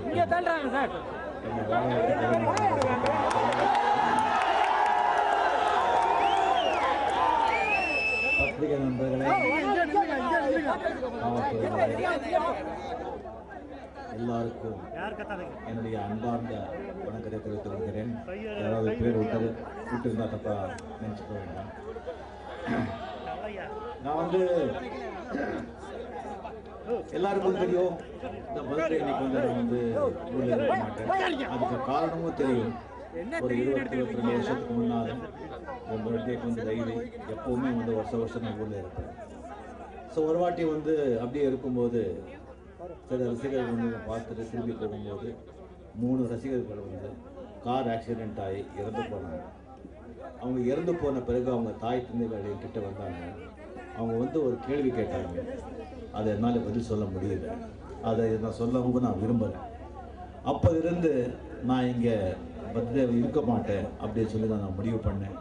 இங்கே தள்ளுறாங்க சார். பத்திரிகை நண்பர்களே, எல்லாருக்கும் என்னுடைய அன்பார்ந்த வணக்கத்தை தெரிவித்துக் கொள்கிறேன். யாராவது பேர் விட்டிருந்தா தப்பா நினைச்சுக்க வேண்டாம். நான் எல்லாருக்கும் தெரியும், இந்த பர்த்டே இன்னைக்கு நான் ஊரில் இருக்க மாட்டேன். அதுக்கு காரணமும் தெரியும். ஒரு 22 வருஷத்துக்கு முன்னால் என் பர்த்டேக்கு டைரி எப்போவுமே வருஷம் நான் ஊரில் இருப்பேன். ஸோ ஒரு வாட்டி அப்படியே இருக்கும்போது சில ரசிகர்கள் பார்த்துட்டு திரும்பி போகும்போது 3 ரசிகர்கள் கார் ஆக்சிடெண்ட் ஆகி இறந்து போனாங்க. அவங்க இறந்து போன பிறகு அவங்க தாய் தந்தைகள் என்கிட்ட வந்தாங்க. அவங்க ஒரு கேள்வி கேட்டாங்க. அதை என்னால் பதில் சொல்ல முடியல. அதை நான் சொல்லவும் நான் விரும்பலை. அப்போ இருந்து நான் இங்கே பர்த்டே இருக்க மாட்டேன் அப்படின்னு சொல்லி தான் நான் முடிவு பண்ணேன்.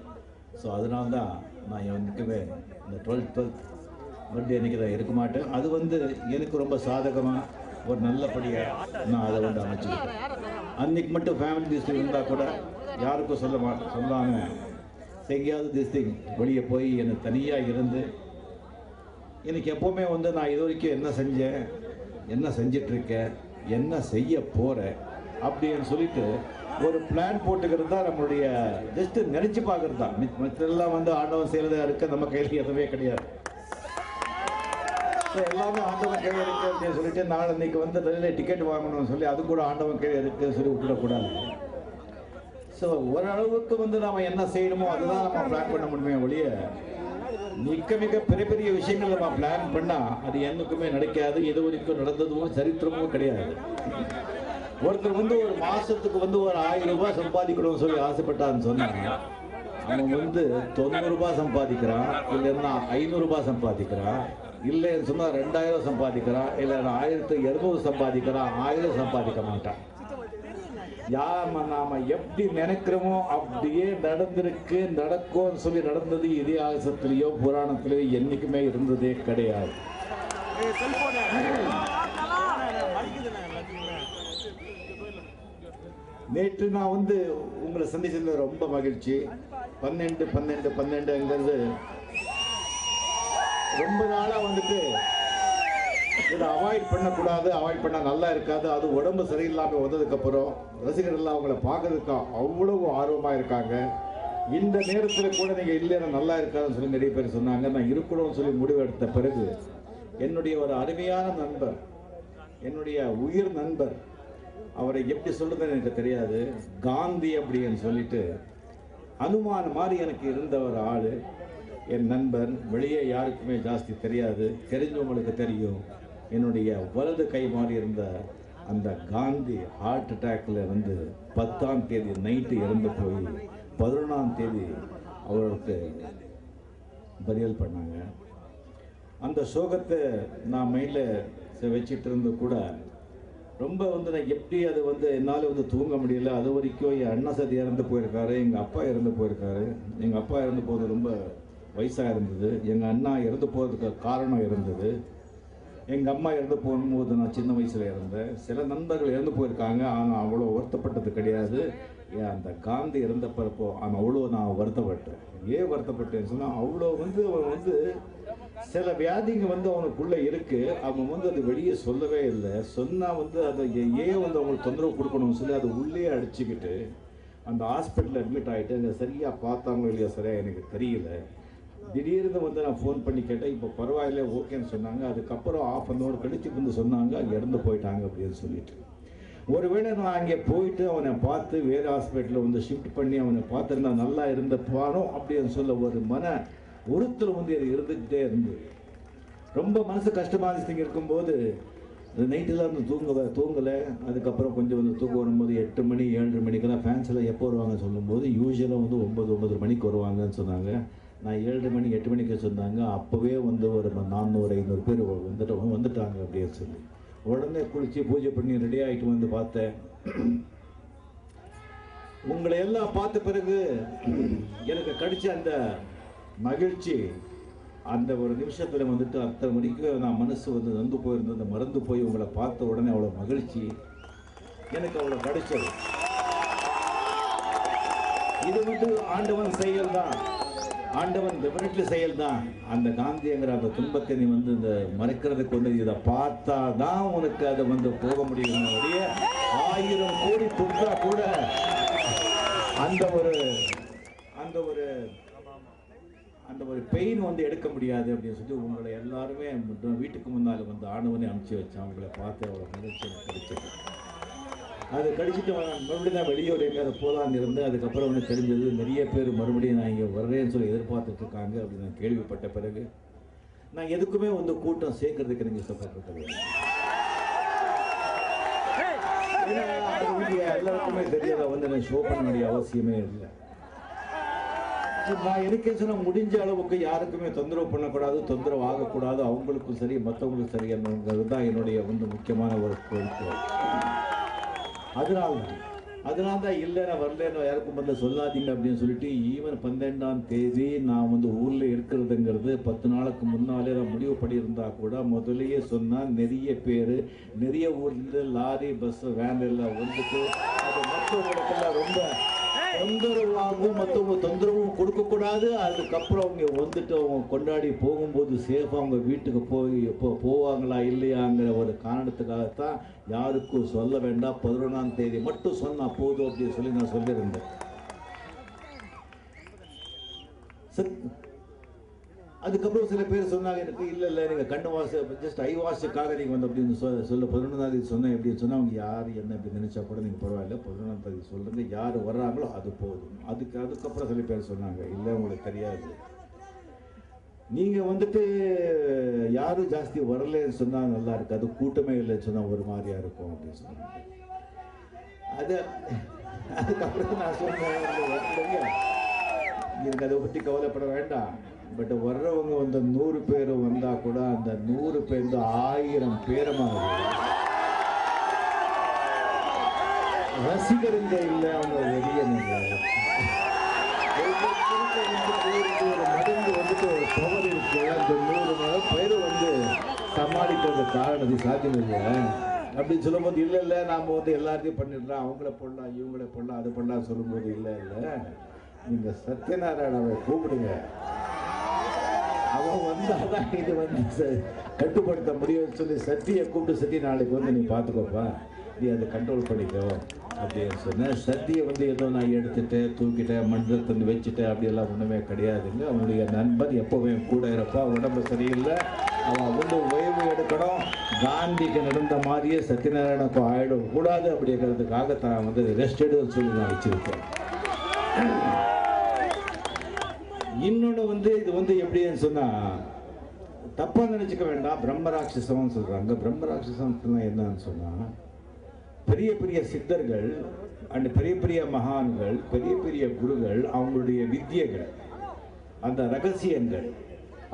ஸோ அதனால தான் நான் எனக்குமே இந்த 12th பர்த்டே அன்றைக்கி தான் இருக்க மாட்டேன். அது எனக்கு ரொம்ப சாதகமாக ஒரு நல்லபடியாக நான் அதை அமைச்சுக்கிட்டேன். அன்றைக்கி மட்டும் ஃபேமிலி டிஸ்டிங் இருந்தால் கூட யாருக்கும் சொல்லாமல் எங்கேயாவது டிஸ்டிங் வெளியே போய் எனக்கு தனியாக இருந்து எனக்கு எப்போவுமே நான் இது வரைக்கும் என்ன செஞ்சேன், என்ன செஞ்சிட்ருக்கேன், என்ன செய்ய போகிறேன் அப்படின்னு சொல்லிட்டு ஒரு பிளான் போட்டுக்கிறது தான் நம்மளுடைய ஜஸ்ட்டு நினச்சி பார்க்குறது தான். மற்றெல்லாம் ஆண்டவன் செய்கிறதா இருக்க நம்ம கையில் எதுவுமே கிடையாது. ஸோ எல்லாமே ஆண்டவன் கையில் இருக்குது அப்படின்னு சொல்லிட்டு நான் இன்றைக்கி ரயில்வே டிக்கெட் வாங்கணும்னு சொல்லி அது கூட ஆண்டவன் கையில் இருக்குன்னு சொல்லி விட்டுடக்கூடாது. ஸோ ஓரளவுக்கு நாம் என்ன செய்யணுமோ அதுதான் நம்ம பிளான் பண்ண முடியுமே ஒழிய மிக பெரிய பெரிய விஷயங்கள் நம்ம பிளான் பண்ணால் அது என்னைக்குமே நடக்காது. இது வரைக்கும் நடந்ததும் சரித்திரமும் கிடையாது. ஒருத்தர் ஒரு மாதத்துக்கு ஒரு 1000 ரூபாய் சம்பாதிக்கணும்னு சொல்லி ஆசைப்பட்டான்னு சொன்னாங்க. அவன் 90 ரூபாய் சம்பாதிக்கிறான், இல்லைன்னா 500 ரூபாய் சம்பாதிக்கிறான், இல்லைன்னு சொன்னால் 2000 சம்பாதிக்கிறான், இல்லைன்னா 1200 சம்பாதிக்கிறான், 1000 சம்பாதிக்க மாட்டான். நாம எப்படி நினைக்கிறோமோ அப்படியே நடந்திருக்கு, நடக்கும்னு சொல்லி நடந்தது இதிகாசத்திலேயோ புராணத்திலேயோ என்னைக்குமே இருந்ததே கிடையாது. நேற்று நான் உங்களை சந்திச்சதுல ரொம்ப மகிழ்ச்சி. 12-12-12ங்கிறது ரொம்ப நாளாக இதை அவாய்ட் பண்ணக்கூடாது, அவாய்ட் பண்ணால் நல்லா இருக்காது. அது உடம்பு சரியில்லாமல் வந்ததுக்கப்புறம் ரசிகர்கள்லாம் அவங்கள பார்க்கறதுக்கு அவ்வளவு ஆர்வமாக இருக்காங்க. இந்த நேரத்தில் கூட நீங்கள் இல்லைன்னா நல்லா இருக்காதுன்னு சொல்லி நிறைய பேர் சொன்னாங்க. நான் இருக்கணும்னு சொல்லி முடிவெடுத்த பிறகு என்னுடைய ஒரு அருமையான நண்பர், என்னுடைய உயிர் நண்பர், அவரை எப்படி சொல்றதுன்னு எனக்கு தெரியாது, காந்தி அப்படின்னு சொல்லிட்டு அனுமான் மாதிரி எனக்கு இருந்த ஒரு ஆள், என் நண்பர். வெளியே யாருக்குமே ஜாஸ்தி தெரியாது, தெரிஞ்சவங்களுக்கு தெரியும். என்னுடைய வலது கை மாதிரி இருந்த அந்த காந்தி ஹார்ட் அட்டாக்ல 10ஆம் தேதி நைட்டு இறந்து போய் 11ஆம் தேதி அவருக்கு பரியல் பண்ணாங்க. அந்த சோகத்தை நான் மைண்டில் வச்சுட்டு இருந்து கூட ரொம்ப நான் எப்படி அது என்னால் தூங்க முடியல. அது வரைக்கும் என் அண்ணா சதி இறந்து போயிருக்காரு, எங்கள் அப்பா இறந்து போயிருக்காரு. எங்கள் அப்பா இறந்து போது ரொம்ப வயசாக இருந்தது. எங்கள் அண்ணா இறந்து போகிறதுக்கு காரணம் இருந்தது. எங்கள் அம்மா இறந்து போகும்போது நான் சின்ன வயசில் இருந்தேன். சில நண்பர்கள் இறந்து போயிருக்காங்க, ஆனால் அவ்வளோ வருத்தப்பட்டது கிடையாது. அந்த காந்தி இறந்த பிறப்போ ஆனால் அவ்வளோ நான் வருத்தப்பட்டேன். ஏன் வருத்தப்பட்டேன்னு சொன்னால், அவ்வளோ அவன் சில வியாதிங்க அவனுக்குள்ளே இருக்குது. அவன் அது வெளியே சொல்லவே இல்லை. சொன்னால் அதை ஏன் அவங்களுக்கு தொந்தரவு கொடுக்கணும்னு சொல்லி அதை உள்ளே அடிச்சுக்கிட்டு அந்த ஹாஸ்பிட்டலில் அட்மிட் ஆகிட்டு அங்கே சரியாக பார்த்தாங்களோ இல்லையா சரியாக எனக்கு தெரியல. திடீர்னு நான் ஃபோன் பண்ணி கேட்டேன். இப்போ பரவாயில்ல, ஓகேன்னு சொன்னாங்க. அதுக்கப்புறம் 1/2 hour கழிச்சு சொன்னாங்க இறந்து போயிட்டாங்க அப்படின்னு சொல்லிட்டு. ஒருவேளை நான் அங்கே போயிட்டு அவனை பார்த்து வேறு ஹாஸ்பிட்டலில் ஷிஃப்ட் பண்ணி அவனை பார்த்துருந்தா நல்லா இருந்தப்பானோ அப்படின்னு சொல்ல ஒரு மன ஒருத்தர் இருந்துக்கிட்டே இருந்தது. ரொம்ப மனசு கஷ்டமாக இருக்கும்போது நைட்டெல்லாம் தூங்கலை. அதுக்கப்புறம் கொஞ்சம் தூக்கம் வரும்போது 8 மணி 7 மணிக்கெல்லாம் ஃபேன்ஸ்லாம் எப்போ வருவாங்க சொல்லும்போது யூஸ்வலாக 9 மணிக்கு வருவாங்கன்னு சொன்னாங்க. நான் 7 மணி 8 மணிக்கு சொன்னாங்க. அப்போவே ஒரு 400-500 பேர் வந்துட்டாங்க அப்படின்னு சொல்லி உடனே குளித்து பூஜை பண்ணி ரெடி ஆகிட்டு பார்த்தேன். உங்களை எல்லாம் பார்த்த பிறகு எனக்கு கிடைச்ச அந்த மகிழ்ச்சி அந்த ஒரு நிமிஷத்தில் வந்துட்டு அத்தனை மணிக்கு நான் மனசு வந்து நொந்து போயிருந்தது, மறந்து போய் உங்களை பார்த்த உடனே அவ்வளோ மகிழ்ச்சி எனக்கு அவ்வளோ கிடைச்சது. இது வந்து ஆண்டவன் செயல் தான், ஆண்டவன் டெஃபினெட்லி செயல் தான். அந்த காந்திங்கிற அந்த துன்பத்தை நீ வந்து இந்த மறைக்கிறதுக்கு வந்து இதை பார்த்தா தான் உனக்கு அதை வந்து போக முடியும். 1000 கோடி துன்பா கூட அந்த ஒரு பெயின் வந்து எடுக்க முடியாது அப்படின்னு சொல்லி உங்களை எல்லாருமே வீட்டுக்கு முன்னால் வந்து ஆண்டவனே அனுப்பிச்சு வச்சான். உங்களை பார்த்து அவ்வளோ மகிழ்ச்சி கிடைச்சது. அது கடிச்சிட்டு மறுபடியும் நான் வெளியூர் எங்கேயாவது போகலான்னு இருந்தேன். அதுக்கப்புறம் வந்து தெரிஞ்சது நிறைய பேர் மறுபடியும் நான் இங்கே வர்றேன்னு சொல்லி எதிர்பார்த்துட்டு இருக்காங்க அப்படின்னு நான் கேள்விப்பட்ட பிறகு நான் எதுக்குமே வந்து கூட்டம் சேர்க்கறதுக்கு எனக்கு இஷ்டப்பட்டிருக்கேன். எல்லாருக்குமே தெரியல வந்து நான் ஷோ பண்ண வேண்டிய அவசியமே இல்லை. நான் எனக்கே சொன்ன முடிஞ்ச அளவுக்கு யாருக்குமே தொந்தரவு பண்ணக்கூடாது, தொந்தரவு ஆகக்கூடாது, அவங்களுக்கும் சரி மற்றவங்களுக்கும் சரி என்னங்கிறது தான் என்னுடைய வந்து முக்கியமான ஒரு கோரிக்கை. அதனால தான் இல்லை நான் வரலன்னு யாருக்கும் வந்து சொல்லாதீங்க அப்படின்னு சொல்லிட்டு ஈவன் 12ஆம் தேதி நான் வந்து ஊரில் இருக்கிறதுங்கிறது 10 நாளுக்கு முன்னாலே நான் முடிவு பண்ணியிருந்தா கூட முதலையே சொன்னால் நிறைய பேர் நிறைய ஊர்லேருந்து லாரி பஸ் வேன் எல்லாம் வந்துட்டு அது மற்றவங்களுக்கெல்லாம் ரொம்ப தொந்தரவாகவும் மற்றவங்க தொந்தரவும் கொடுக்கக்கூடாது. அதுக்கப்புறம் அவங்க வந்துட்டு அவங்க கொண்டாடி போகும்போது சேஃபாக அவங்க வீட்டுக்கு போவாங்களா இல்லையாங்கிற ஒரு காரணத்துக்காகத்தான் யாருக்கும் சொல்ல வேண்டாம், 11ஆம் தேதி மட்டும் சொன்னா போதும் அப்படின்னு சொல்லி நான் சொல்லியிருந்தேன். அதுக்கப்புறம் சில பேர் சொன்னாங்க எனக்கு இல்லை நீங்கள் கண்ணு வாச ஜஸ்ட் ஐ வாஷுக்காக நீங்கள் வந்து அப்படின்னு சொல்ல 11ஆம் தேதி சொன்னேன் எப்படின்னு சொன்னால் அவங்க யார் என்ன அப்படி நினச்சா கூட நீங்கள் பரவாயில்ல 11ஆம் தேதி சொல்லுங்க, யார் வர்றாங்களோ அது போதும். அதுக்கப்புறம் சில பேர் சொன்னாங்க இல்லை உங்களுக்கு தெரியாது, நீங்கள் வந்துட்டு யாரும் ஜாஸ்தி வரலன்னு சொன்னால் நல்லா இருக்கு, அது கூட்டமே இல்லைன்னு சொன்னால் ஒரு மாதிரியா இருக்கும் அப்படின்னு சொன்னாங்க. அதுக்கப்புறம் நான் சொன்னேன் எனக்கு அதை பற்றி கவலைப்பட வேண்டாம், பட் வர்றவங்க வந்து 100 பேர் வந்தா கூட அந்த 100 பேர் 1000 பேரமாக ரசிகருங்க இல்லை, அவங்க வெளியே ஒரு மடங்கு வந்துட்டு ஒரு பவர் இருக்கு. அந்த 100 பேர் வந்து சமாளிக்கிறது காரணம் சாத்தியம் இல்லை அப்படின்னு சொல்லும்போது இல்லை நாம வந்து எல்லாத்தையும் பண்ணிடலாம், அவங்கள பண்ணலாம் இவங்கள பண்ணலாம் அது பண்ணலாம் சொல்லும்போது இல்லை நீங்க சத்யநாராயணாவை கூப்பிடுங்க, அவன் வந்தாதான் இது வந்து கட்டுப்படுத்த முடியும்னு சொல்லி சத்தியை கூப்பிட்டு சத்தி நாளைக்கு வந்து நீ பார்த்துக்கோப்பா, நீ அதை கண்ட்ரோல் பண்ணிக்கோ அப்படின்னு சொன்னேன். சத்தியை வந்து ஏதோ நான் எடுத்துட்டேன் தூக்கிட்டேன் மண்டலத்தை வச்சுட்டேன் அப்படியெல்லாம் ஒன்றுமே கிடையாதுங்க. அவனுடைய நண்பன் எப்போவே கூட இருப்பா, உடம்பு சரியில்லை, அவன் வந்து ஓய்வு எடுக்கணும், காந்திக்கு நடந்த மாதிரியே சத்யநாராயணக்கும் ஆயிடக்கூடாது அப்படிங்கிறதுக்காக தான் வந்து ரெஸ்ட் எடுன்னு சொல்லி நான் வச்சிருக்கேன். இன்னொன்று வந்து இது வந்து எப்படின்னு சொன்னால் தப்பாக நினச்சிக்க வேண்டாம், பிரம்மராட்சசம்னு சொல்கிறாங்க. பிரம்மராட்சசம் என்னன்னு சொன்னால் பெரிய பெரிய சித்தர்கள் அண்ட் பெரிய பெரிய மகான்கள் பெரிய பெரிய குருகள் அவங்களுடைய வித்தியைகள் அந்த ரகசியங்கள்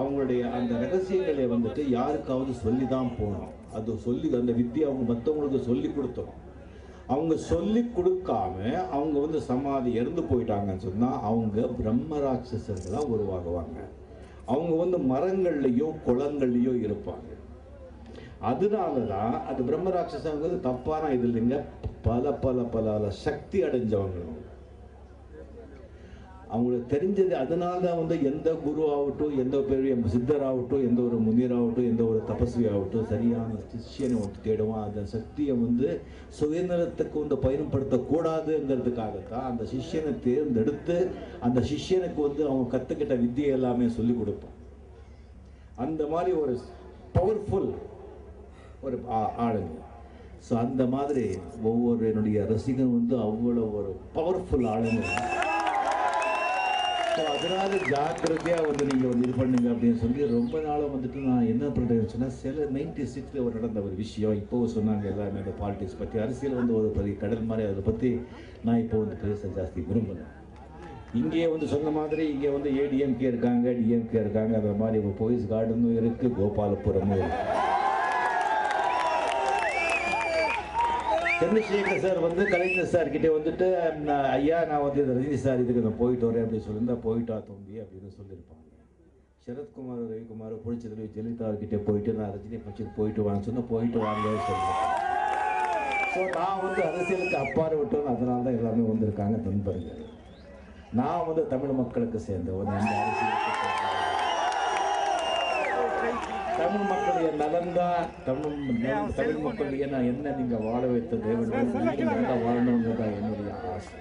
அவங்களுடைய அந்த ரகசியங்களை வந்துட்டு யாருக்காவது சொல்லி தான் போகணும். அது சொல்லி அந்த வித்தியை அவங்க மற்றவங்களுக்கு சொல்லி கொடுத்தோம். அவங்க சொல்லி கொடுக்காம அவங்க வந்து சமாதி இறந்து போயிட்டாங்கன்னு சொன்னால் அவங்க பிரம்மராட்சசர்களாக உருவாகுவாங்க. அவங்க வந்து மரங்கள்லையும் குளங்கள்லையும் இருப்பாங்க. அதனால தான் அது பிரம்மராட்சசங்கிறது தப்பான இது இல்லைங்க, பல பல பல சக்தி அடைஞ்சவங்களும் அவங்களுக்கு தெரிஞ்சது. அதனால தான் வந்து எந்த குரு ஆகட்டும், எந்த பெரிய சித்தர் ஆகட்டும், எந்த ஒரு முனிவர் ஆகட்டும், எந்த ஒரு தபஸ்வி ஆகட்டும் சரியான சிஷ்யனை வந்து தேடுவான். அந்த சக்தியை வந்து சுயநலத்துக்கு வந்து பயன்படுத்தக்கூடாதுங்கிறதுக்காகத்தான் அந்த சிஷ்யனை தேர்ந்தெடுத்து அந்த சிஷ்யனுக்கு வந்து அவங்க கற்றுக்கிட்ட வித்தியை எல்லாமே சொல்லி கொடுப்பான். அந்த மாதிரி ஒரு பவர்ஃபுல் ஒரு ஆளுங்க. ஸோ அந்த மாதிரி ஒவ்வொரு என்னுடைய ரசிகன் வந்து அவ்வளோ ஒரு பவர்ஃபுல் ஆளுங்க. ஸோ அதனால ஜாக்கிரதையாக வந்து நீங்கள் வந்து இது பண்ணுங்க அப்படின்னு சொல்லி ரொம்ப நாளாக வந்துட்டு நான் என்ன பண்ணுறேன்னு சொன்னால் சில 96 ஒரு நடந்த ஒரு விஷயம் இப்போவும் சொன்னாங்க எல்லாருமே அந்த பாலிடிக்ஸ் பற்றி. அரசியல் வந்து ஒரு பெரிய கடல் மாதிரி, அதை பற்றி நான் இப்போ வந்து பேச ஜாஸ்தி விரும்புகிறேன். இங்கே வந்து சொன்ன மாதிரி இங்கே வந்து ஏடிஎம்கே இருக்காங்க, டிஎம்கே இருக்காங்க, அந்த மாதிரி இப்போ போயஸ் கார்டனும் இருக்குது, கோபாலபுரமும் இருக்குது. சந்திரசேகர் சார் வந்து கலைஞர் சார் கிட்டே வந்துட்டு ஐயா நான் வந்து ரஜினி சார் இதுக்கு நான் போயிட்டு வரேன் அப்படின்னு சொல்லியிருந்தா போயிட்டா தம்பி அப்படின்னு சொல்லியிருப்பாங்க. சரத்குமார் ரவிக்குமார் பிடிச்சதுல ஜெயலலிதா அவர்கிட்ட போயிட்டு நான் ரஜினி பட்சத்துக்கு போயிட்டு வாங்க சொன்னால் போயிட்டு வாங்க சொல்லுவேன். ஸோ நான் வந்து அரசியலுக்கு அப்பாறு விட்டோன்னு அதனால தான் எல்லாமே வந்திருக்காங்க நண்பர்கள். நான் வந்து தமிழ் மக்களுக்கு சேர்ந்தவன். இந்த அரசியலுக்கு தமிழ் மக்களுடைய நலன் தான் தமிழ் மக்களுடைய நான் என்ன நீங்கள் வாழ வைத்த தேவன் நல்லா வாழணுங்கிறது தான் என்னுடைய ஆசை.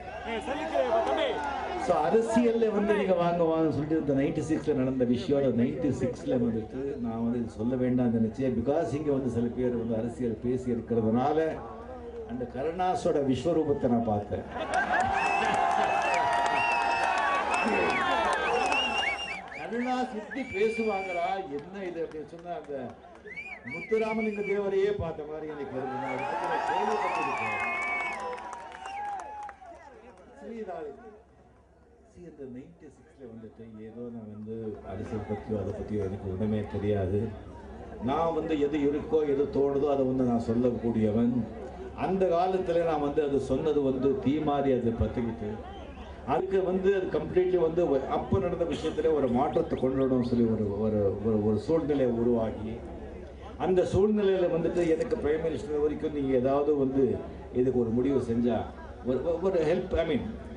ஸோ அரசியலில் வந்து நீங்கள் வாங்கன்னு சொல்லிட்டு இந்த 96 நடந்த விஷயம், அந்த 96 வந்துட்டு நான் வந்து இது சொல்ல வேண்டாம்னு நினச்சேன். பிகாஸ் இங்கே வந்து சில பேர் வந்து அரசியல் பேசி இருக்கிறதுனால அந்த கருணாஸோட விஸ்வரூபத்தை நான் பார்த்தேன். கருணாஸ் இப்படி பேசுவாங்களா என்ன இது அப்படின்னு சொன்னா அந்த முத்துராமலிங்க தேவரையே பார்த்த மாதிரி எனக்கு இந்த 96 வந்துட்டு ஏதோ நான் வந்து அரசியல் பற்றியோ அதை பற்றியோ எனக்கு ஒன்றுமே தெரியாது. நான் வந்து எது இருக்கோ எது தோணுதோ அதை வந்து நான் சொல்லக்கூடியவன். அந்த காலத்தில் நான் வந்து அது சொன்னது வந்து தீ மாதிரி அது பற்றிக்கிட்டு அதுக்கு வந்து அது கம்ப்ளீட்லி வந்து அப்போ நடந்த விஷயத்தில் ஒரு மாற்றத்தை கொண்டு வரணும்னு சொல்லி ஒரு சூழ்நிலையை உருவாகி அந்த சூழ்நிலையில் வந்துட்டு எனக்கு பிரைம் மினிஸ்டர் வரைக்கும் நீங்கள் ஏதாவது வந்து இதுக்கு ஒரு முடிவு செஞ்சால் ஒரு ஹெல்ப்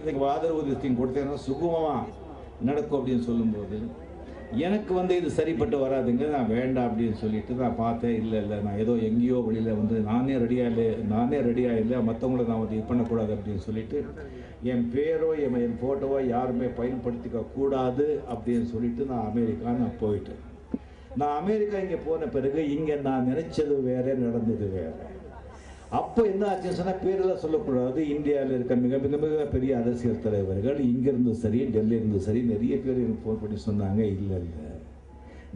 இதுக்கு ஆதரவு கொடுத்தேன்னா சுகமாக நடக்கும் அப்படின்னு சொல்லும்போது எனக்கு வந்து இது சரிப்பட்டு வராதுங்க, நான் வேண்டாம் அப்படின்னு சொல்லிட்டு நான் பார்த்தேன். இல்லை நான் ஏதோ எங்கேயோ வழியில் வந்து நானே ரெடியாக இல்லை மற்றவங்கள நான் வந்து இது பண்ணக்கூடாது அப்படின்னு சொல்லிட்டு என் பேரோ என் ஃபோட்டோவோ யாருமே பயன்படுத்திக்க கூடாது அப்படின்னு சொல்லிட்டு நான் அமெரிக்கா போயிட்டேன். நான் அமெரிக்கா இங்கே போன பிறகு இங்கே நான் நினச்சது வேறு நடந்தது வேறு. அப்போ என்ன ஆச்சுன்னு சொன்னால் பேரெல்லாம் சொல்லக்கூடாது. இந்தியாவில் இருக்க மிக மிக மிக பெரிய அரசியல் தலைவர்கள் இங்கேருந்து சரி டெல்லியிருந்து சரி நிறைய பேர் எனக்கு ஃபோன் பண்ணி சொன்னாங்க, இல்லை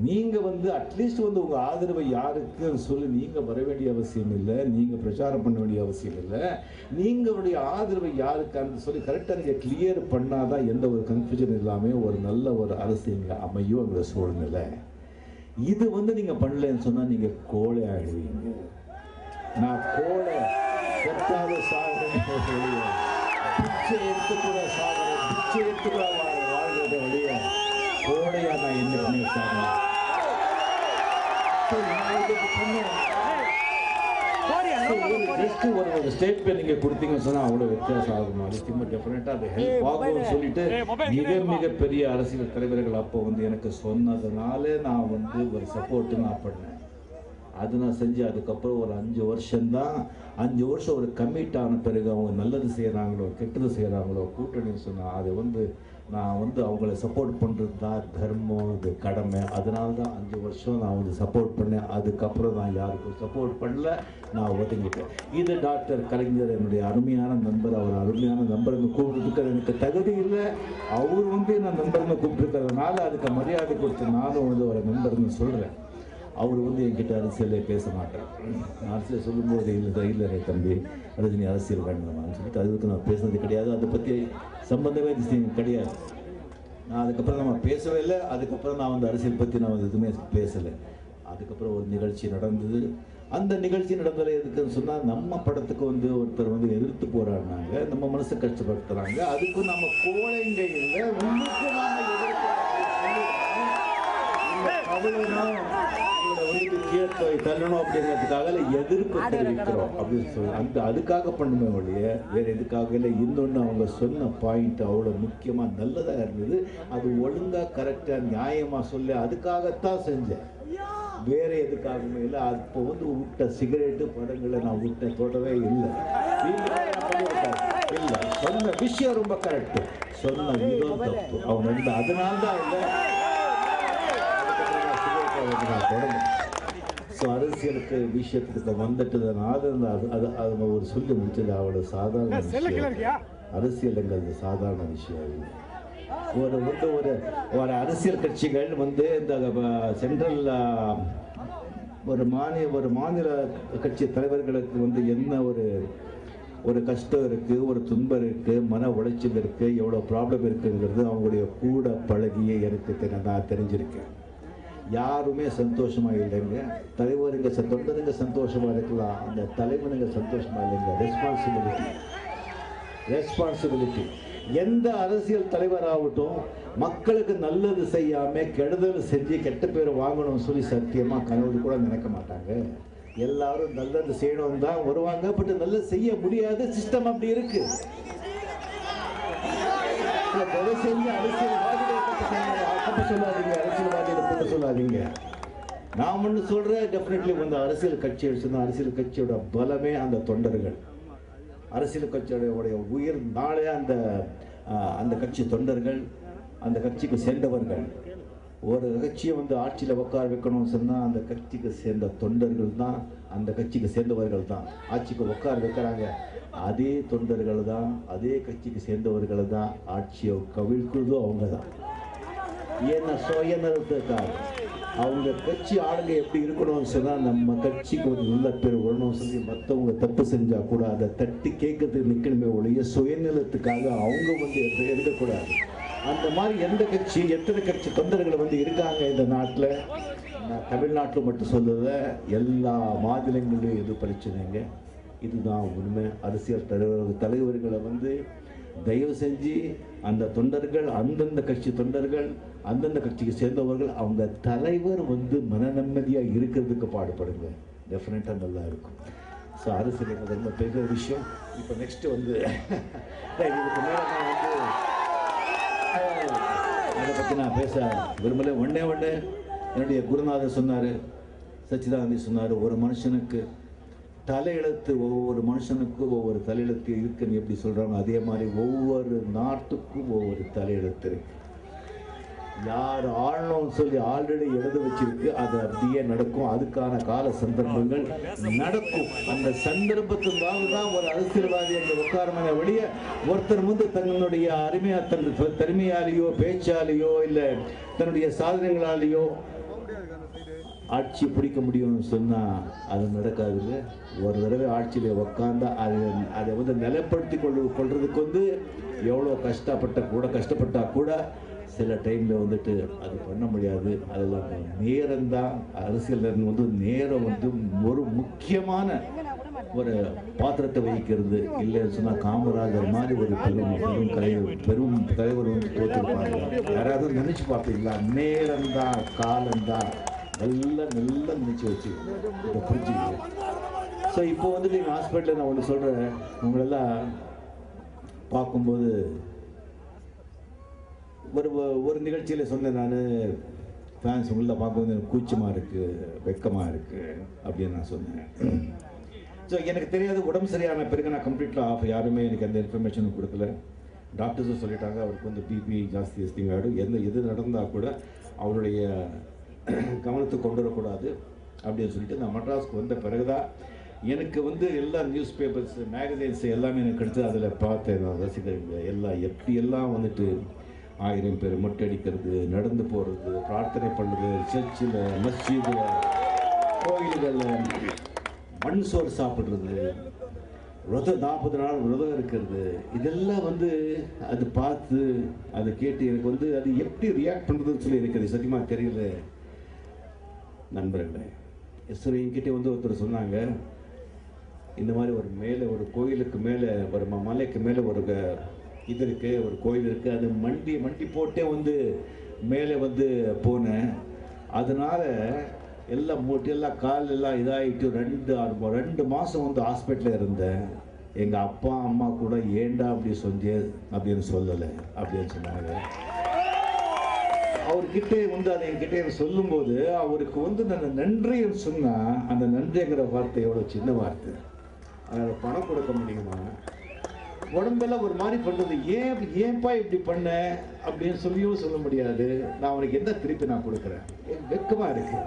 நீங்கள் வந்து அட்லீஸ்ட் வந்து உங்கள் ஆதரவை யாருக்குன்னு சொல்லி நீங்கள் வர வேண்டிய அவசியம் இல்லை, நீங்கள் பிரச்சாரம் பண்ண வேண்டிய அவசியம் இல்லை, நீங்களுடைய ஆதரவை யாருக்கான்னு சொல்லி கரெக்டாக நீங்கள் கிளியர் பண்ணாதான் எந்த ஒரு கன்ஃபியூஷன் இல்லாமல் ஒரு நல்ல ஒரு அரசு இங்கே அமையும் அந்த சூழ்நிலை. இது வந்து நீங்கள் பண்ணலன்னு சொன்னால் நீங்கள் கோழை ஆகிடுவீங்க. நான் கோழை செத்தாத சாகிறேன், பிச்சை எடுத்துக்கூட சாகிறேன், பிச்சை எடுத்துக்கூட வாழ்கிறத வழிய கோழையா நான் என்னைக்குமே சாகிறேன். ஒரு ஸ்டேட்மெண்ட் நீங்க கொடுத்தீங்கன்னு சொன்னா அவ்வளவு வித்தியாசம் ஆகும். நிச்சயமா டெஃபினட்டா அது ஹெல்ப் ஆகும்னு சொல்லிட்டு மிக பெரிய அரசியல் தலைவர்கள் அப்போ வந்து எனக்கு சொன்னதுனால நான் வந்து ஒரு சப்போர்ட்டு நான் பண்ணேன். அது நான் செஞ்சு அதுக்கப்புறம் ஒரு 5 வருஷம்தான். 5 வருஷம் ஒரு கமிட் ஆன பிறகு அவங்க நல்லது செய்கிறாங்களோ கெட்டது செய்கிறாங்களோ கூட்டணின்னு சொன்னால் அது வந்து நான் வந்து அவங்கள சப்போர்ட் பண்ணுறது தான் தர்மம், இது கடமை. அதனால தான் 5 வருஷம் நான் வந்து சப்போர்ட் பண்ணேன். அதுக்கப்புறம் நான் யாருக்கும் சப்போர்ட் பண்ணல, நான் ஒதுங்கிட்டேன். இது டாக்டர் கலைஞர் என்னுடைய அருமையான நண்பர். அவர் அருமையான நண்பர்னு கூப்பிட்டுருக்காரு. எனக்கு தகுதி இல்லை, அவர் வந்து நான் நண்பர்னு கூப்பிட்டுருக்கிறதுனால அதுக்கு மரியாதை கொடுத்து நானும் வந்து ஒரு நண்பர்னு சொல்கிறேன். அவர் வந்து என்கிட்ட அரசியலே பேச மாட்டார். நான் அரசியல் சொல்லும்போது இல்லை தம்பி ரஜினி அரசியல் வேண்டாமான்னு சொல்லிட்டு அதுக்கு நான் பேசுனது கிடையாது. அதை பற்றி சம்பந்தமே கிடையாது. நான் அதுக்கப்புறம் நம்ம பேசவே இல்லை. அதுக்கப்புறம் நான் வந்து அரசியல் பற்றி நான் வந்து எதுவுமே பேசலை. அதுக்கப்புறம் ஒரு நிகழ்ச்சி நடந்தது. அந்த நிகழ்ச்சி நடந்தது எதுக்குன்னு சொன்னால் நம்ம படத்துக்கு வந்து ஒருத்தர் வந்து எதிர்த்து போராடினாங்க, நம்ம மனசை கஷ்டப்படுத்துகிறாங்க. அதுக்கும் நம்ம கோழைங்க இல்லை, உங்களுக்கு நாம தள்ளணும் அப்படிங்கிறதுக்காக எதிர்ப்பு தெரிவிக்கிறோம் அப்படின்னு சொல்லி அதுக்காக பண்ணுமே ஒழிய வேற எதுக்காக இல்லை. இன்னொன்று அவங்க சொன்ன பாயிண்ட் அவ்வளோ முக்கியமாக நல்லதாக இருந்தது. அது ஒழுங்காக கரெக்டாக நியாயமாக சொல்லி அதுக்காகத்தான் செஞ்சேன், வேற எதுக்காகவுமே இல்லை. அப்போ வந்து விட்ட சிகரெட்டு படங்களை நான் விட்ட தொடவே இல்லை. இல்லை சொன்ன விஷயம் ரொம்ப கரெக்டு, சொன்ன விதம் தப்பு. அவங்க அதனால்தான் இல்லை ஸோ அரசியலுக்கு விஷயத்துக்கு வந்துட்டதுனால அது ஒரு சொல்லி முடிச்சது அவ்வளோ சாதாரண விஷயம். அரசியலுங்கிறது சாதாரண விஷயம் இல்லை. ஒரு அரசியல் கட்சிகள் வந்து இந்த சென்ட்ரல் ஒரு மாநில கட்சி தலைவர்களுக்கு வந்து என்ன ஒரு கஷ்டம் இருக்குது, ஒரு துன்பம் இருக்குது, மன உளைச்சல் இருக்குது, எவ்வளோ ப்ராப்ளம் இருக்குங்கிறது அவங்களுடைய கூட பழகியே எனக்கு நான் தெரிஞ்சிருக்கேன். யாருமே சந்தோஷமாக இல்லைங்க. தலைவருங்க தொண்டருங்க சந்தோஷமாக இருக்கலாம், அந்த தலைவனுங்க சந்தோஷமாக இல்லைங்க. ரெஸ்பான்சிபிலிட்டி எந்த அரசியல் தலைவராகட்டும் மக்களுக்கு நல்லது செய்யாம கெடுதல் செஞ்சு கெட்ட பேர் வாங்கணும்னு சொல்லி சத்தியமா கனவு கூட நினைக்க மாட்டாங்க. எல்லாரும் நல்லது செய்யணும் தான் வருவாங்க, பட் நல்லது செய்ய முடியாது, சிஸ்டம் அப்படி இருக்கு. செஞ்சு அரசியல்வாதிகளை சொல்லாதீங்க. நான் ஒன்று சொல்றேன், டெஃபினெட்லி வந்து அரசியல் கட்சி சொன்னா அரசியல் கட்சியோட பலமே அந்த தொண்டர்கள். அரசியல் கட்சியோடைய உயிர் நாளே அந்த கட்சி தொண்டர்கள், அந்த கட்சிக்கு சேர்ந்தவர்கள். ஒரு கட்சியை வந்து ஆட்சியில் உட்கார வைக்கணும்னு சொன்னால் அந்த கட்சிக்கு சேர்ந்த தொண்டர்கள் தான், அந்த கட்சிக்கு சேர்ந்தவர்கள் தான் ஆட்சிக்கு உட்கார வைக்கிறாங்க. அதே தொண்டர்கள் தான், அதே கட்சிக்கு சேர்ந்தவர்கள் தான் ஆட்சியை கவிழ்க்குறதோ அவங்க தான். ஏன்னா சுயநலத்துக்காக அவங்க கட்சி ஆளுங்க எப்படி இருக்கணும்னு சொன்னால் நம்ம கட்சிக்கு ஒரு நல்ல பேர் வரணும்னு சொல்லி மற்றவங்க தப்பு செஞ்சா கூட அதை தட்டி கேட்கறதுக்கு நிற்கணுமே ஒழிய சுயநலத்துக்காக அவங்க வந்து எடுக்கக்கூடாது. அந்த மாதிரி எந்த கட்சி எத்தனை கட்சி தொண்டர்கள் வந்து இருக்காங்க இந்த நாட்டில். நான் தமிழ்நாட்டில் மட்டும் சொல்லுறத எல்லா மாநிலங்களிலும் எது பிரச்சனைங்க. இதுதான் உண்மை. அரசியல் தலைவர்களை வந்து தயவு செஞ்சு அந்த தொண்டர்கள், அந்தந்த கட்சி தொண்டர்கள், அந்தந்த கட்சிக்கு சேர்ந்தவர்கள், அவங்க தலைவர் வந்து மன நிம்மதியாக இருக்கிறதுக்கு பாடுபடுங்க. டெஃபினட்டாக நல்லா இருக்கும். ஸோ அரசியல் ரொம்ப பெரிய விஷயம். இப்போ நெக்ஸ்ட்டு வந்து இதுக்கு மேலே நான் வந்து அதை பற்றி நான் பேச விரும்பலை. ஒன்றே என்னுடைய குருநாதர் சொன்னார், சச்சிதானந்தி சொன்னார், ஒரு மனுஷனுக்கு தலையெழுத்து, ஒவ்வொரு மனுஷனுக்கும் ஒவ்வொரு தலையெழுத்து இருக்குன்னு எப்படி சொல்கிறாங்க, அதே மாதிரி ஒவ்வொரு நாட்டுக்கும் ஒவ்வொரு தலையெழுத்து இருக்கு. யார் ஆளணும்னு சொல்லி ஆல்ரெடி எழுத வச்சிருக்கு, அது அப்படியே நடக்கும். அதுக்கான கால சந்தர்ப்பங்கள் நடக்கும். அந்த சந்தர்ப்பத்தினால தான் ஒரு அரசியல்வாதி அந்த உட்காரமான வெளியே ஒருத்தர் வந்து தன்னுடைய தன் தனிமையாலேயோ பேச்சாலேயோ இல்லை தன்னுடைய சாதனைகளாலேயோ ஆட்சி பிடிக்க முடியும்னு சொன்னால் அது நடக்காதுங்க. ஒரு தடவை ஆட்சியில் உக்காந்தா அதை வந்து நிலைப்படுத்தி கொள்றதுக்கு வந்து எவ்வளோ கஷ்டப்பட்டா கூட சில டைமில் வந்துட்டு அது பண்ண முடியாது. அதெல்லாம் நேரம்தான். அரசியல் வந்து நேரம் வந்து ஒரு முக்கியமான ஒரு பாத்திரத்தை வகிக்கிறது. இல்லைன்னு சொன்னால் காமராஜர் மாதிரி ஒரு பெரும் தலைவர் வந்து தோற்றிருப்பாங்க. யாராவது நினைச்சு பார்ப்பீங்களா? நேரம்தான், காலம்தான். நல்லா நினச்சி வச்சு இதை புரிஞ்சுக்கிங்க. ஸோ இப்போ வந்துட்டு எங்கள் ஹாஸ்பிட்டலில் நான் ஒன்று சொல்கிறேன், உங்களெல்லாம் பார்க்கும்போது ஒரு நிகழ்ச்சியில் சொன்னேன் நான், ஃபேன்ஸ் உள்ள பார்க்கும்போது எனக்கு கூச்சமாக இருக்குது, வெக்கமாக இருக்குது அப்படின்னு நான் சொன்னேன். ஸோ எனக்கு தெரியாது, உடம்பு சரியான பிறகு நான் கம்ப்ளீட்டாக ஆஃப். யாருமே எனக்கு எந்த இன்ஃபர்மேஷனும் கொடுக்கல. டாக்டர்ஸும் சொல்லிட்டாங்க அவருக்கு வந்து பிபி ஜாஸ்தி ஆகிடும், எது நடந்தால் கூட அவருடைய கவனத்தை கொண்டு வரக்கூடாது அப்படின்னு சொல்லிட்டு நான் மெட்ராஸ்க்கு வந்த பிறகுதான் எனக்கு வந்து எல்லா நியூஸ் பேப்பர்ஸ், மேகசைன்ஸ் எல்லாமே எனக்கு எடுத்து அதில் பார்த்தேன். நான் ரசிகர்கள் எல்லாம் எப்படியெல்லாம் வந்துட்டு 1000 பேர் மொட்டை அடிக்கிறது, நடந்து போகிறது, பிரார்த்தனை பண்ணுறது, சர்ச்சில், மஸ்ஜிதில், கோயில்களில் மண் சோறு சாப்பிட்றது, 40 நாள் விரதம் இருக்கிறது, இதெல்லாம் வந்து அது பார்த்து அதை கேட்டு எனக்கு வந்து அது எப்படி ரியாக்ட் பண்ணுறதுன்னு சொல்லி எனக்கு அது சத்தியமாக தெரியல. நண்பர்களே, சரி, என்கிட்ட வந்து ஒருத்தர் சொன்னாங்க, இந்த மாதிரி ஒரு கோயிலுக்கு மேலே, ஒரு மலைக்கு மேலே ஒரு இது இருக்குது, ஒரு கோயில் இருக்குது, அது மண்டி போட்டே வந்து மேலே வந்து போனேன். அதனால் எல்லாம் மூட்டு எல்லாம் கால் எல்லாம் இதாகிட்டு 2 மாதம் வந்து ஹாஸ்பிட்டலில் இருந்தேன். எங்கள் அப்பா அம்மா கூட ஏண்டா அப்படி அப்படின்னு சொல்லலை அப்படின்னு சொன்னாங்க. அவர்கிட்ட வந்து அதை என்கிட்ட சொல்லும்போது அவருக்கு வந்து நான் நன்றின்னு சொன்னால் அந்த நன்றிங்கிற வார்த்தை எவ்வளோ சின்ன வார்த்தை. அதில் பணம் கொடுக்க முடியுமா? உடம்பெல்லாம் ஒரு மாதிரி பண்ணுறது, ஏன்பா இப்படி பண்ண அப்படின்னு சொல்லியும் சொல்ல முடியாது. நான் அவனுக்கு எந்த திருப்பி நான் கொடுக்குறேன்? வெக்கமாக இருக்கு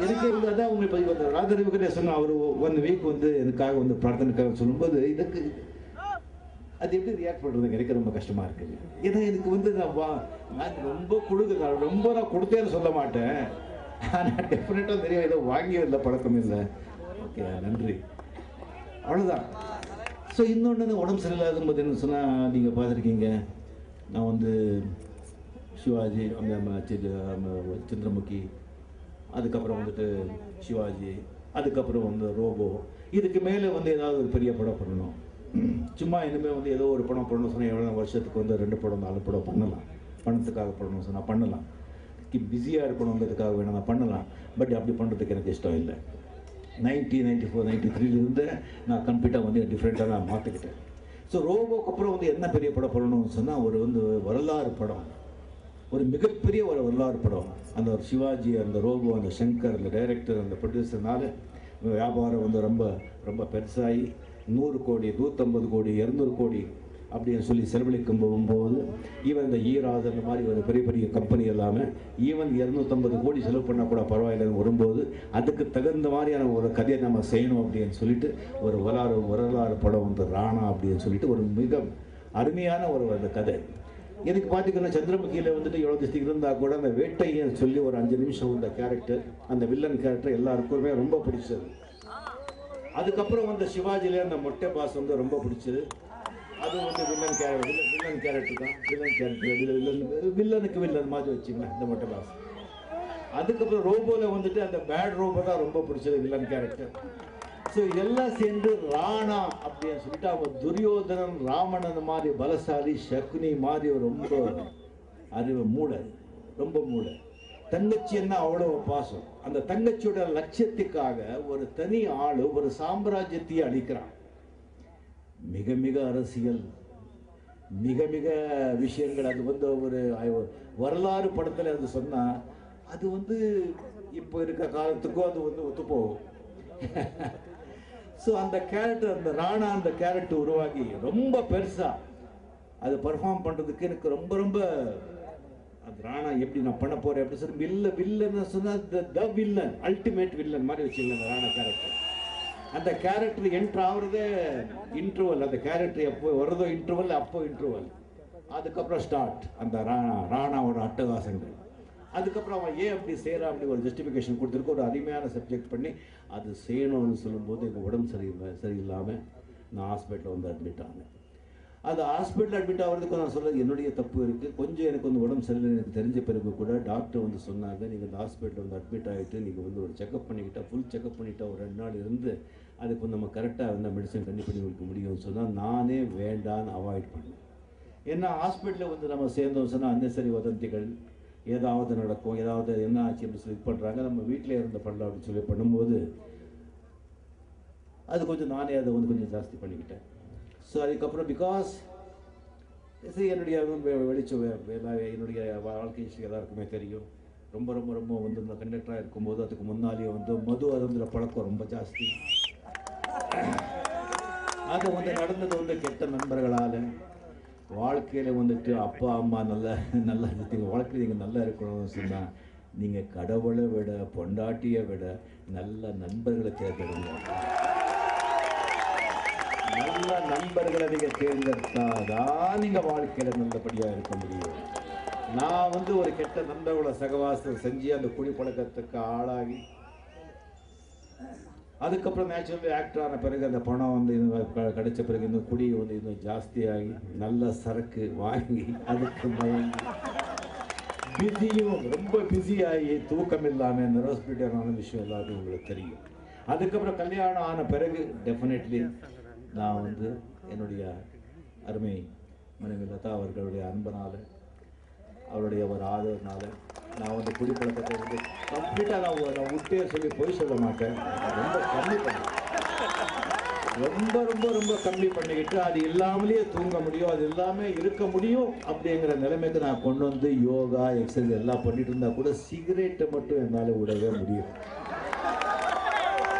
எனக்கு. இருந்தால் தான் உங்களை பதிவு வந்து ராஜரவிக்கிட்ட சொன்னால் அவர் 1 வீக் வந்து எனக்காக வந்து பிரார்த்தனைக்காக சொல்லும்போது இதுக்கு அது எப்படி ரியாக்ட் பண்ணுறது எனக்கு ரொம்ப கஷ்டமாக இருக்குது. ஏன்னா எனக்கு வந்து நான் ரொம்ப நான் கொடுத்தேன்னு சொல்ல மாட்டேன். ஆனால் டெஃபினட்டாக தெரியும், ஏதோ வாங்கியதில்லை, பழக்கம் இல்லை. ஓகே, நன்றி, அவ்வளோதான். ஸோ இன்னொன்று உடம்பு சரியில்லாத போது என்ன சொன்னால், நீங்கள் பார்த்துருக்கீங்க, நான் வந்து சிவாஜி, சந்திரமுகி, அதுக்கப்புறம் வந்துட்டு சிவாஜி, அதுக்கப்புறம் வந்து ரோபோ, இதுக்கு மேலே வந்து ஏதாவது ஒரு பெரிய படம் பண்ணணும். சும்மா இனிமேல் வந்து ஏதோ ஒரு படம் பண்ணணும் சொன்னால் எவ்வளோ வருஷத்துக்கு வந்து 2 படம் 4 படம் பண்ணலாம். பணத்துக்காக பண்ணணும் சொன்னால் பண்ணலாம். பிஸியாக இருக்கணுங்கிறதுக்காக வேணும் நான் பண்ணலாம். பட் அப்படி பண்ணுறதுக்கு எனக்கு இஷ்டம் இல்லை. 94, 93 நான் கம்ப்ளீட்டாக வந்து டிஃப்ரெண்ட்டாக நான் மாற்றிக்கிட்டேன். ஸோ ரோபோக்கு அப்புறம் வந்து என்ன பெரிய படம் பண்ணணும்னு சொன்னால் ஒரு வந்து வரலாறு படம், ஒரு மிகப்பெரிய ஒரு வரலாறு படம். அந்த ஒரு சிவாஜி, அந்த ரோபோ, அந்த சங்கர், அந்த டைரக்டர், அந்த ப்ரொடியூசர்னால வியாபாரம் வந்து ரொம்ப ரொம்ப பெருசாகி 100 கோடி, 150 கோடி, 200 கோடி அப்படின்னு சொல்லி செலவழிக்கும் போகும்போது ஈவன் இந்த ஈராது அந்த மாதிரி ஒரு பெரிய பெரிய கம்பெனி எல்லாமே ஈவன் 250 கோடி செலவு பண்ணால் கூட பரவாயில்லைன்னு வரும்போது அதுக்கு தகுந்த மாதிரியான ஒரு கதையை நம்ம செய்யணும் அப்படின்னு சொல்லிட்டு ஒரு வரலாறு படம் வந்து ராணா அப்படின்னு சொல்லிட்டு ஒரு மிக அருமையான ஒரு அந்த கதை. எனக்கு பார்த்திங்கன்னா சந்திரமுகியில் வந்துட்டு எவ்வளோ டிஸ்ட்ரிக் இருந்தால் கூட அந்த வேட்டைன்னு சொல்லி ஒரு 5 நிமிஷம் இந்த கேரக்டர், அந்த வில்லன் கேரக்டர் எல்லாருக்குமே ரொம்ப பிடிச்சது. அதுக்கப்புறம் வந்து சிவாஜிலே அந்த மொட்டை பாஸ் வந்து ரொம்ப பிடிச்சது. அது வந்து வில்லன் கேரக்டர் தான். வில்லனுக்கு வில்லன் மாதிரி வச்சுங்களேன் இந்த மொட்டை பாஸ். அதுக்கப்புறம் ரோபோவில் வந்துட்டு அந்த பேட் ரோபோ தான் ரொம்ப பிடிச்சது, வில்லன் கேரக்டர். ஸோ இதெல்லாம் சேர்ந்து ராணா அப்படின்னு சொல்லிட்டு அவங்க துரியோதனன், ராமணன் மாதிரி பலசாலி, சக்குனி மாதிரி ரொம்ப அறிவு மூளை, ரொம்ப மூளை. தங்கச்சி என்ன அவ்வளோ பாசம். அந்த தங்கச்சியோட லட்சியத்துக்காக ஒரு தனி ஆளு ஒரு சாம்ராஜ்யத்தையே அளிக்கிறான். மிக மிக அரசியல், மிக மிக விஷயங்கள். அது வந்து ஒரு வரலாறு படத்தில் அது சொன்னால் அது வந்து இப்போ இருக்க காலத்துக்கும் அது வந்து ஒத்துப்போகும். ஸோ அந்த கேரக்டர், அந்த ராணா அந்த கேரக்டர் உருவாகி ரொம்ப பெருசாக அது பர்ஃபார்ம் பண்ணுறதுக்கு எனக்கு ரொம்ப ரொம்ப அந்த ராணா எப்படி நான் பண்ண போகிறேன் அப்படி சொல்லி வில்லன்னு சொன்னால் த வில்லன், அல்டிமேட் வில்லன் மாதிரி வச்சுக்கல அந்த ராணா கேரக்டர். அந்த கேரக்டர் என்ட்ரு ஆகுறதே இன்டர்வல். அந்த கேரக்டர் எப்போ வருதோ இன்டர்வல், அப்போ இன்டர்வல். அதுக்கப்புறம் ஸ்டார்ட் அந்த ராணாவோட அட்டகாசங்கள். அதுக்கப்புறம் அவன் ஏன் அப்படி செய்கிறான் அப்படி ஒரு ஜஸ்டிஃபிகேஷன் கொடுத்துருக்கு. ஒரு அருமையான சப்ஜெக்ட் பண்ணி அது செய்யணும்னு சொல்லும்போது எனக்கு உடம்பு சரியில்லாமல் நான் ஹாஸ்பிட்டலில் வந்து அட்மிட் ஆனேன். அது ஹாஸ்பிட்டல் அட்மிட் ஆகிறதுக்கு நான் சொல்கிறது என்னுடைய தப்பு இருக்குது. கொஞ்சம் எனக்கு வந்து உடம்பு சரியில்லை எனக்கு தெரிஞ்ச பிறகு கூட டாக்டர் வந்து சொன்னாங்க, நீங்கள் இந்த ஹாஸ்பிட்டலில் வந்து அட்மிட் ஆகிட்டு நீங்கள் வந்து ஒரு செக்கப் பண்ணிக்கிட்டா, ஃபுல் செக்கப் பண்ணிவிட்டா ஒரு 2 நாள் இருந்து அதுக்கு வந்து நம்ம கரெக்டாக வந்து மெடிசன் கண்டிப்பாக பண்ணி கொடுக்க முடியும்னு சொன்னால் நானே வேண்டான்னு அவாய்ட் பண்ணேன். ஏன்னா ஹாஸ்பிட்டலில் வந்து நம்ம சேர்ந்தோம் சொன்னால் அன்னெசரி வதந்திகள் ஏதாவது நடக்கும், ஏதாவது என்ன ஆச்சு அப்படின்னு சொல்லி இது பண்ணுறாங்க. நம்ம வீட்டிலே இருந்து பண்ணலாம் அப்படின்னு சொல்லி பண்ணும்போது அது கொஞ்சம் நானே அதை வந்து கொஞ்சம் ஜாஸ்தி பண்ணிக்கிட்டேன். ஸோ அதுக்கப்புறம் பிகாஸ் என்னுடைய வெளிச்சம் என்னுடைய வாழ்க்கை ஹிஸ்ட்ரி எல்லாருக்குமே தெரியும். ரொம்ப ரொம்ப ரொம்ப வந்து இந்த கண்டக்டராக இருக்கும்போது அதுக்கு முன்னாலேயே வந்து மது அருந்துற பழக்கம் ரொம்ப ஜாஸ்தி. அது வந்து நடந்தது வந்து கெட்ட நண்பர்களால். வாழ்க்கையில் வந்துட்டு அப்பா அம்மா நல்லா நீங்கள் வாழ்க்கையில் நீங்கள் நல்லா இருக்கணும்னு சொன்னால் நீங்கள் கடவுளை விட பொண்டாட்டியை விட நல்ல நண்பர்களை தேர்ந்தெடுங்க. நல்ல நண்பர்களை நீங்கள் தேர்ந்தெடுத்தாதான் நீங்கள் வாழ்க்கையில் நல்லபடியாக இருக்க முடியும். நான் வந்து ஒரு கெட்ட நண்பர்களை சகவாசம் செஞ்சு அந்த குடி பழக்கத்துக்கு ஆளாகி அதுக்கப்புறம் நேச்சுரலி ஆக்டர் ஆன பிறகு அந்த பணம் வந்து கிடைச்ச பிறகு இந்த குடி வந்து இன்னும் ஜாஸ்தியாகி நல்ல சரக்கு வாங்கி அதுக்கு மயங்கி பிஸியும் ரொம்ப பிஸியாகி தூக்கம் இல்லாமல் நர்வஸ்பிரிட்டான விஷயம் எல்லாத்தையும் உங்களுக்கு தெரியும். அதுக்கப்புறம் கல்யாணம் ஆன பிறகு டெஃபினெட்லி நான் வந்து என்னுடைய அருமை மனைவி லதா அவர்களுடைய அன்பனால் அவருடைய ஒரு ஆதரவுனால நான் வந்து குடிப்பழக்கத்தை வந்து கம்ப்ளீட்டாக நான் விட்டே சொல்லி போய் சொல்ல மாட்டேன். ரொம்ப கம்மி ரொம்ப ரொம்ப ரொம்ப கம்மி பண்ணிக்கிட்டு அது இல்லாமலேயே தூங்க முடியும், அது இல்லாமல் இருக்க முடியும் அப்படிங்கிற நிலைமைக்கு நான் கொண்டு வந்து யோகா எக்ஸசைஸ் எல்லாம் பண்ணிட்டு இருந்தால் கூட சிகரெட்டை மட்டும் என்னால் விடவே முடியும்.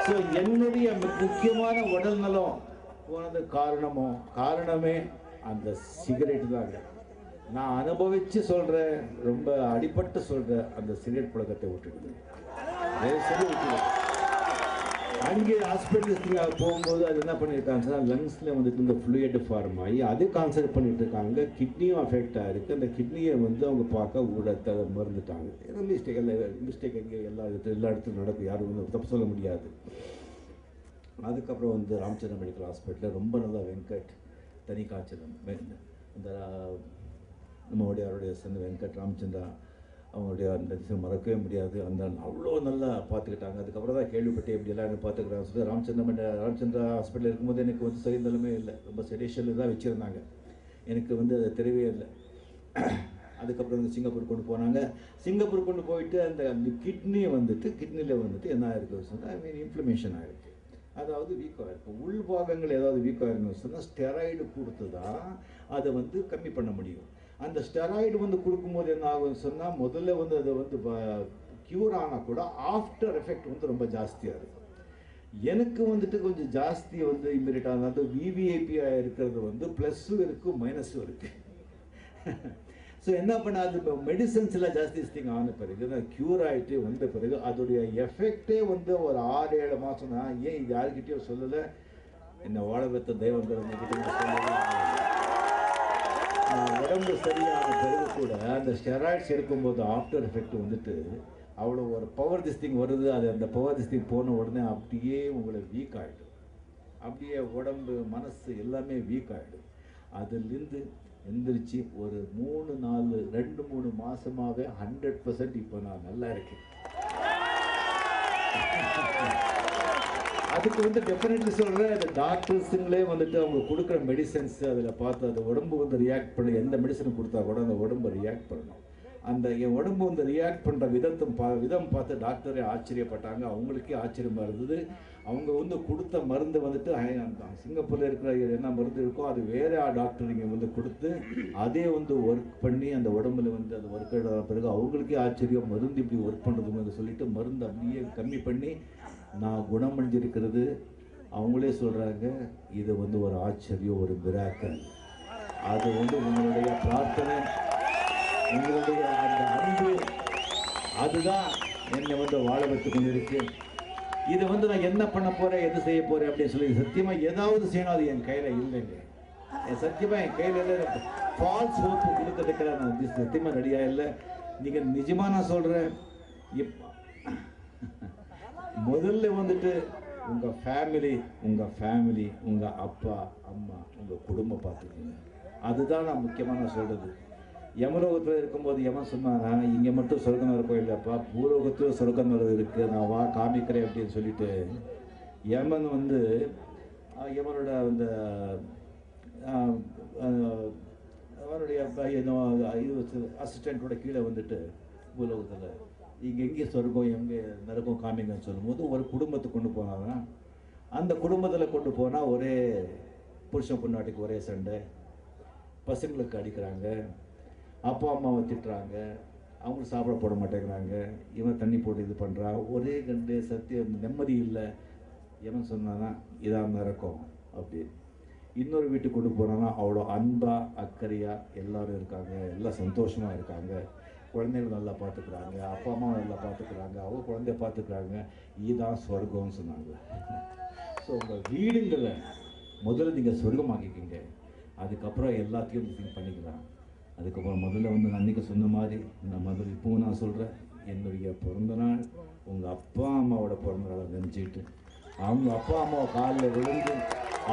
ஸோ என்னுடைய முக்கியமான உடல் நலம் போனது காரணமே அந்த சிகரெட் தாங்க. நான் அனுபவித்து சொல்கிறேன், ரொம்ப அடிபட்டு சொல்கிறேன், அந்த சிகரெட் பழக்கத்தை விட்டுடுது. அங்கே ஹாஸ்பிட்டலுக்கு போகும்போது அது என்ன பண்ணியிருக்காங்கன்னா லங்ஸில் வந்துட்டு இந்த ஃப்ளூயிட் ஃபார்ம் ஆகி அது கான்சன்ட்ரேட் பண்ணிட்டு இருக்காங்க. கிட்னியும் அஃபெக்ட் ஆகிருக்கு. அந்த கிட்னியை வந்து அவங்க பார்க்க ஊடத்தை மறந்துட்டாங்க. ஏன்னா மிஸ்டேக் எங்கே எல்லா இடத்துலையும் நடக்கும், யாரும் வந்து தப்பு சொல்ல முடியாது. அதுக்கப்புறம் வந்து ராமச்சந்திரா மெடிக்கல் ஹாஸ்பிட்டலில் ரொம்ப நல்லா வெங்கட் தனி காய்ச்சல் அந்த நம்ம அவருடைய சேர்ந்த வெங்கட் ராமச்சந்திரா அவங்களுடைய அந்த விஷயம் மறக்கவே முடியாது. அந்த அவ்வளோ நல்லா பார்த்துக்கிட்டாங்க. அதுக்கப்புறம் தான் கேள்விப்பட்டு எப்படியெல்லாம் எனக்கு பார்த்துக்கிறாங்க சொல்லி ராமச்சந்திரா ஹாஸ்பிட்டலில் இருக்கும்போது எனக்கு வந்து சரி நிலைமே இல்லை, ரொம்ப செடேஷனில் தான் வச்சுருந்தாங்க. எனக்கு வந்து அது தெரியவே இல்லை. அதுக்கப்புறம் வந்து சிங்கப்பூர் கொண்டு போனாங்க. சிங்கப்பூர் கொண்டு போயிட்டு அந்த கிட்னியில் வந்துட்டு என்ன ஆயிருக்குன்னு சொன்னால் இன்ஃப்ளமேஷன் ஆகிருக்கு, அதாவது வீக்காக இருக்கும். உள்பாகங்கள் ஏதாவது வீக்காக இருக்குன்னு சொன்னால் ஸ்டெராய்டு கொடுத்து தான் அதை வந்து கம்மி பண்ண முடியும். அந்த ஸ்டெராய்டு வந்து கொடுக்கும்போது என்ன ஆகும்னு சொன்னால் முதல்ல வந்து அதை வந்து க்யூர் ஆனால் கூட ஆஃப்டர் எஃபெக்ட் வந்து ரொம்ப ஜாஸ்தியாக இருக்கும். எனக்கு வந்துட்டு கொஞ்சம் ஜாஸ்தி வந்து இம்மிடியேட் ஆனது விவிஐபியாக இருக்கிறது வந்து ப்ளஸ்ஸும் இருக்குது மைனஸும் இருக்குது. ஸோ என்ன பண்ணாது, இப்போ மெடிசன்ஸ்லாம் ஜாஸ்தி ஸ்டிங் ஆன பிறகு நான் க்யூர் ஆகிட்டு வந்த பிறகு அதோடைய எஃபெக்டே வந்து ஒரு 6-7 மாதம் தான். ஏன் இது யாருக்கிட்டையும் சொல்லலை, என்னை வாழ வைத்த தெய்வங்கிட்ட சொல்லலை. உடம்பு சரியான பிறகு கூட அந்த ஸ்டெராய்ட்ஸ் இருக்கும்போது ஆஃப்டர் எஃபெக்ட் வந்துட்டு அவ்வளோ ஒரு பவர் திஸ்டிங் வருது. அது அந்த பவர் திஸ்டிங் போன உடனே அப்படியே உங்களை வீக் ஆகிடும், அப்படியே உடம்பு மனசு எல்லாமே வீக் ஆகிடும். அதுலேருந்து எந்திரிச்சு ஒரு 2-3 மாதமாகவே 100% இப்போ நான் நல்லா இருக்கேன். அதுக்கு வந்து டெஃபினெட்லி சொல்கிறேன், அந்த டாக்டர்ஸுங்களே வந்துட்டு அவங்க கொடுக்குற மெடிசன்ஸ் அதில் பார்த்து அந்த உடம்பு வந்து ரியாக்ட் பண்ண, எந்த மெடிசன் கொடுத்தா கூட அந்த உடம்பு ரியாக்ட் பண்ணணும். அந்த என் உடம்பு வந்து ரியாக்ட் பண்ணுற விதம் பார்த்து டாக்டரே ஆச்சரியப்பட்டாங்க. அவங்களுக்கே ஆச்சரியமாக இருந்தது. அவங்க வந்து கொடுத்த மருந்து வந்துட்டு சிங்கப்பூரில் இருக்கிற என்ன மருந்து இருக்கோ அது வேறு டாக்டர் இங்கே வந்து கொடுத்து அதே வந்து ஒர்க் பண்ணி அந்த உடம்புல வந்து அது ஒர்க் ஆகிட பிறகு அவங்களுக்கே ஆச்சரியம், மருந்து இப்படி ஒர்க் பண்ணுறதுன்னு சொல்லிட்டு மருந்து அப்படியே கம்மி பண்ணி நான் குணமடைஞ்சிருக்கிறது. அவங்களே சொல்கிறாங்க இது வந்து ஒரு ஆச்சரியம், ஒரு மிராக்கல். அது வந்து உங்களுடைய பிரார்த்தனை, உங்களுடைய அந்த அன்பு, அதுதான் என்னை வந்து வாழ வைத்து கொண்டிருக்கு. இதை வந்து நான் என்ன பண்ண போகிறேன், எது செய்ய போகிறேன் அப்படின்னு சொல்லி சத்தியமாக ஏதாவது செய்யணும், அது என் கையில் இல்லைங்க. சத்தியமாக என் கையில் இல்லை. ஃபால்ஸ் ஹோப்பு கொடுக்கறதுக்கு நான் சத்தியமாக ரெடியாக இல்லை. நீங்கள் நிஜமாக நான் சொல்கிறேன், முதல்ல வந்துட்டு உங்கள் ஃபேமிலி, உங்கள் அப்பா அம்மா, உங்கள் குடும்பம் பார்த்துக்கோங்க. அதுதான் நான் முக்கியமாக நான் சொல்கிறது. யமலோகத்தில் இருக்கும்போது யமன் சொன்னானா, இங்கே மட்டும் சொர்க்கம் இருக்கும் இல்லைப்பா, பூலோகத்திலும் சொர்க்கம் இருக்குது, நான் வா காமிக்கிறேன் அப்படின்னு சொல்லிட்டு யமன் வந்து யமனோட அந்த அவனுடைய அசிஸ்டண்ட்டோட கீழே வந்துட்டு பூலோகத்தில் இங்கே எங்கே சொர்க்கம் எங்கே நரக்கம் காமிங்கன்னு சொல்லும்போது ஒரு குடும்பத்தை கொண்டு போனாங்க. அந்த குடும்பத்தில் கொண்டு போனால் ஒரே புருஷன் பொண்டாட்டிக்கு ஒரே சண்டை, பசங்களுக்கு அடிக்கிறாங்க, அப்பா அம்மாவை திட்டுறாங்க, அவங்களும் சாப்பிட போட மாட்டேங்கிறாங்க, இவன் தண்ணி போட்டு இது பண்ணுறான், ஒரே கண்டு சத்தியம் நிம்மதி இல்லை. இவன் சொன்னானா இதாக நரக்கம் அப்படி. இன்னொரு வீட்டுக்கு கொண்டு போனான்னா அவ்வளோ அன்பாக அக்கறையாக எல்லோரும் இருக்காங்க, எல்லாம் சந்தோஷமாக இருக்காங்க, குழந்தைகள் நல்லா பார்த்துக்கிறாங்க, அப்பா அம்மாவை நல்லா பார்த்துக்கிறாங்க, அவங்க குழந்தைய பார்த்துக்கிறாங்க, இதுதான் சொர்க்கம்னு சொன்னாங்க. ஸோ உங்கள் வீடுங்களை முதல்ல நீங்கள் சொர்க்கமாக்கிக்கிங்க, அதுக்கப்புறம் எல்லாத்தையும் திங்க் பண்ணிக்கலாம். அதுக்கப்புறம் முதல்ல வந்து நான் அன்றைக்கி சொன்ன மாதிரி நான் இப்போவும் நான் சொல்கிறேன், என்னுடைய பிறந்தநாள் உங்கள் அப்பா அம்மாவோட பிறந்தநாளை நினச்சிக்கிட்டு அவங்க அப்பா அம்மாவை காலில் விழுந்து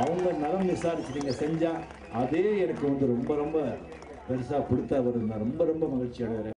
அவங்க நலம் விசாரிச்சு நீங்கள் செஞ்சால் அதே எனக்கு வந்து ரொம்ப ரொம்ப பெருசாக கொடுத்தா வருது. நான் ரொம்ப மகிழ்ச்சி அடைகிறேன்.